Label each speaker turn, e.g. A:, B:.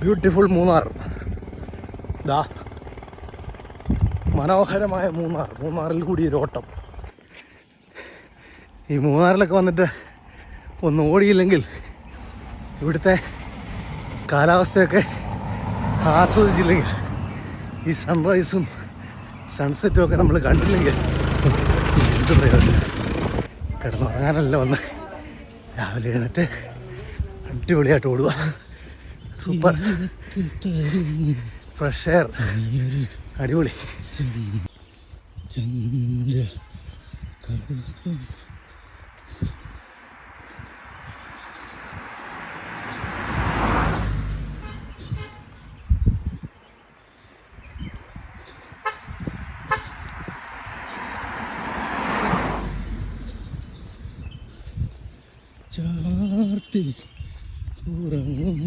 A: Beautiful Munnar. ദാ മനോഹരമായ മൂന്നാറിൽ കൂടി ഒരു ഓട്ടം. ഈ മൂന്നാറിലൊക്കെ വന്നിട്ട് ഒന്ന് ഓടിയില്ലെങ്കിൽ ഇവിടുത്തെ കാലാവസ്ഥയൊക്കെ ആസ്വദിച്ചില്ലെങ്കിൽ, ഈ സൺറൈസും സൺസെറ്റും ഒക്കെ നമ്മൾ കണ്ടില്ലെങ്കിൽ എന്ത് പ്രയോജനം. കിടന്നുറങ്ങാനല്ല വന്ന് രാവിലെ എഴുന്നേറ്റ് അടിപൊളിയായിട്ട് ഓടുക. സൂപ്പർ ഫ്രഷ് എയർ, അടിപൊളി. ചാർത്തി ഉറങ്ങും